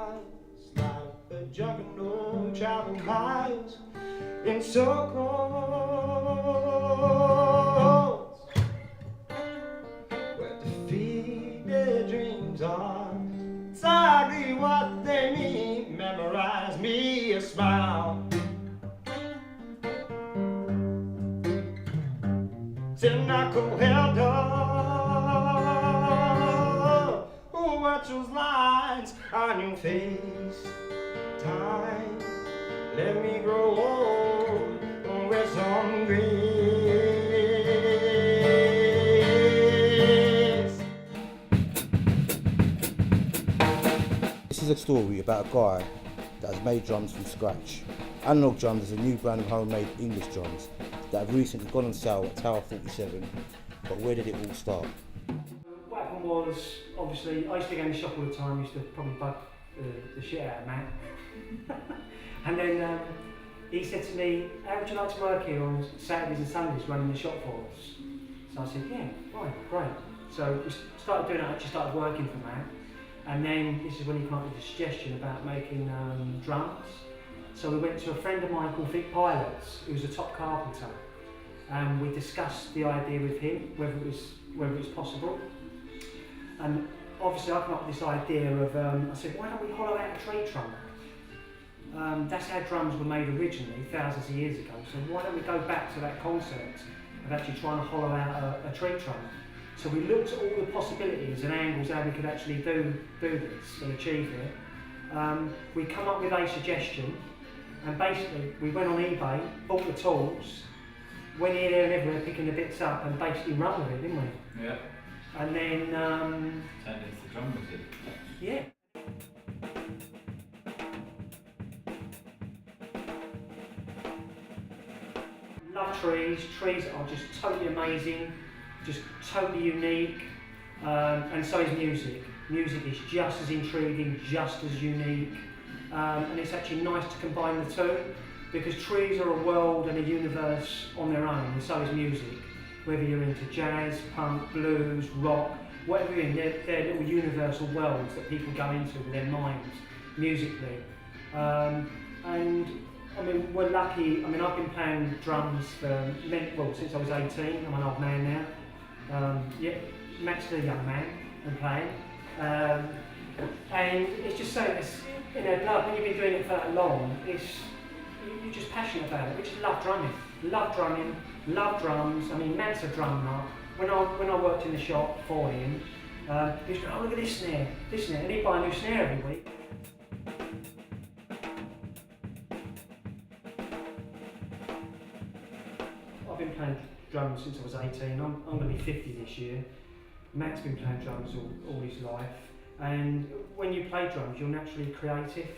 smiles like a juggernaut, travel miles in circles where defeated dreams are exactly what they mean. Memorize me a smile. Till knuckle held up, watch those lines on your face. Time, let me grow old with some grace. This is a story about a guy that has made drums from scratch. Analog Drums is a new brand of homemade English drums that have recently gone on sale at Tower 47. But where did it all start? What happened was, obviously, I used to go in the shop all the time, used to probably bug the shit out of Matt. And then he said to me, how would you like to work here on Saturdays and Sundays running the shop for us? So I said, yeah, fine, great. So we started doing that, actually started working for Matt. And then this is when he came up with the suggestion about making drums. So we went to a friend of mine called Vic Pilots, who was a top carpenter, and we discussed the idea with him, whether it was possible. And obviously I came up with this idea of, I said, why don't we hollow out a tree trunk? That's how drums were made originally, thousands of years ago. So why don't we go back to that concept of actually trying to hollow out a tree trunk? So we looked at all the possibilities and angles how we could actually do this and achieve it. We come up with a suggestion, and basically we went on eBay, bought the tools, went here, there and everywhere picking the bits up and basically run with it, didn't we? Yeah. And then... Turned into the drum music. Yeah. Love trees. Trees are just totally amazing, just totally unique, and so is music. Music is just as intriguing, just as unique, and it's actually nice to combine the two, because trees are a world and a universe on their own, and so is music. Whether you're into jazz, punk, blues, rock, whatever you're in, they're little universal worlds that people go into with their minds, musically. And I mean, we're lucky. I mean, I've been playing drums since I was 18. I'm an old man now. Yeah, Matt's still a young man and playing. And it's just so, love, when you've been doing it for that long, you're just passionate about it. We just love drumming, love drums. I mean, Matt's a drum nut. When I worked in the shop for him, he was going, oh, look at this snare, and he'd buy a new snare every week. I've been playing drums since I was 18. I'm going to be 50 this year. Matt's been playing drums all his life. And when you play drums, you're naturally creative.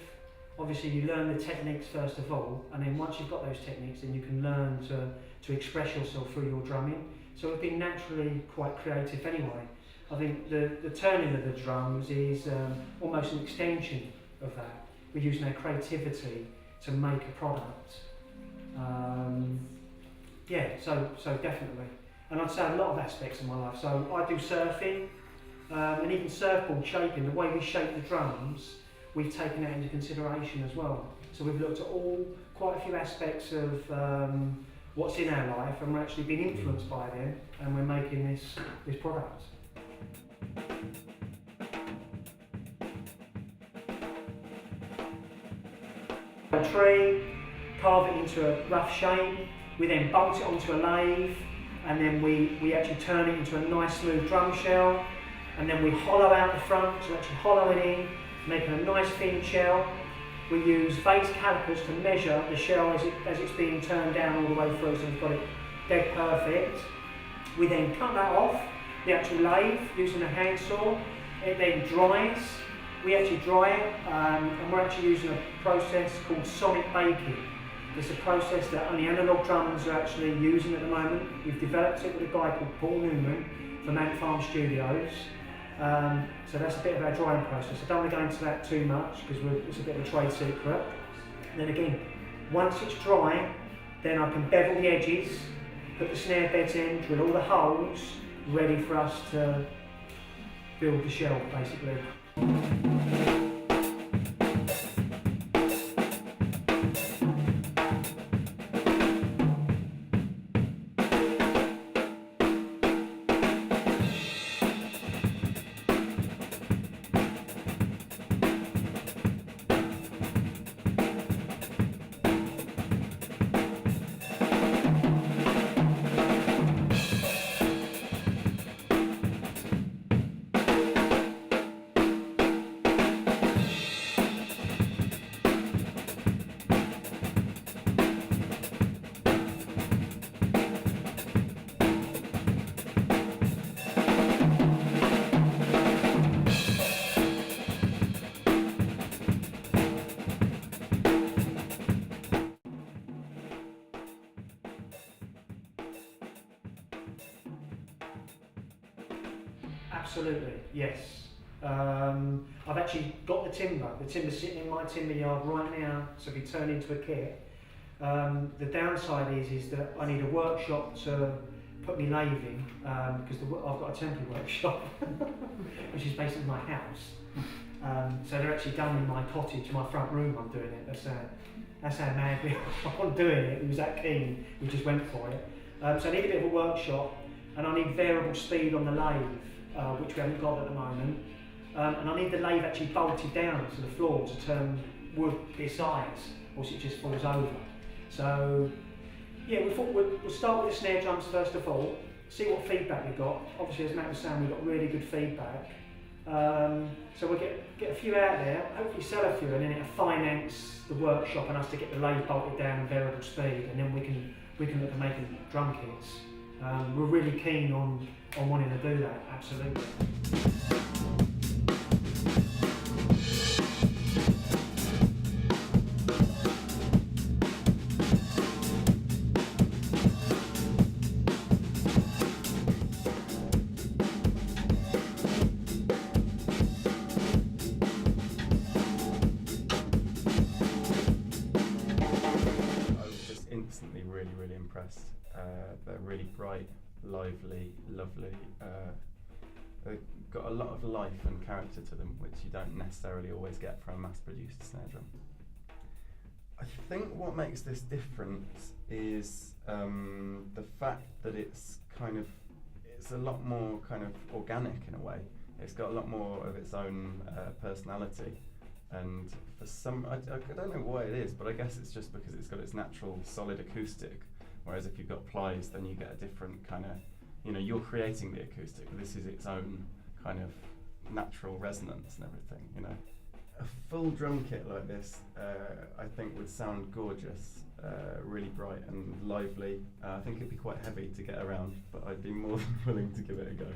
Obviously, you learn the techniques first of all, and then once you've got those techniques, then you can learn to express yourself through your drumming. So we've been naturally quite creative anyway. I think the turning of the drums is almost an extension of that. We're using our creativity to make a product. Yeah, so definitely. And I'd say a lot of aspects of my life. So I do surfing, and even surfboard shaping, the way we shape the drums, we've taken that into consideration as well. So we've looked at quite a few aspects of what's in our life, and we're actually being influenced by them, and we're making this product. A tree, carve it into a rough shape, we then bolt it onto a lathe, and then we actually turn it into a nice smooth drum shell, and then we hollow out the front to actually hollow it in, making a nice thin shell. We use vase calipers to measure the shell as it's being turned down all the way through, so we've got it dead perfect. We then cut that off, the actual lathe, using a handsaw. It then dries. We actually dry it, and we're actually using a process called sonic baking. It's a process that only Analog Drums are actually using at the moment. We've developed it with a guy called Paul Newman from Ant Farm Studios. So that's a bit of our drying process. I don't want to go into that too much because it's a bit of a trade secret. And then again, once it's dry, then I can bevel the edges, put the snare beds in, drill all the holes, ready for us to build the shell basically. Absolutely, yes. I've actually got the timber. The timber's sitting in my timber yard right now, so if you turn into a kit. The downside is that I need a workshop to put me lathe in, because I've got a temporary workshop, which is basically my house. So they're actually done in my cottage, my front room. I'm doing it. That's how mad we are on doing it. He was that keen, we just went for it. So I need a bit of a workshop, and I need variable speed on the lathe, which we haven't got at the moment. And I need the lathe actually bolted down to the floor to turn wood this size, or else it just falls over. So yeah, we thought we'll start with the snare drums first of all, see what feedback we got. Obviously, as Matt was saying, we got really good feedback. So we'll get a few out there, hopefully sell a few, and then it'll finance the workshop and us to get the lathe bolted down and variable speed, and then we can look at making drum kits. We're really keen on wanting to do that, absolutely. Instantly really impressed. They're really bright, lively, lovely. They've got a lot of life and character to them, which you don't necessarily always get from a mass-produced snare drum. I think what makes this different is the fact that it's a lot more kind of organic in a way. It's got a lot more of its own personality. And for some, I don't know why it is, but I guess it's just because it's got its natural solid acoustic. Whereas if you've got plies, then you get a different kind of, you're creating the acoustic, but this is its own kind of natural resonance and everything, A full drum kit like this, I think would sound gorgeous, really bright and lively. I think it'd be quite heavy to get around, but I'd be more than willing to give it a go.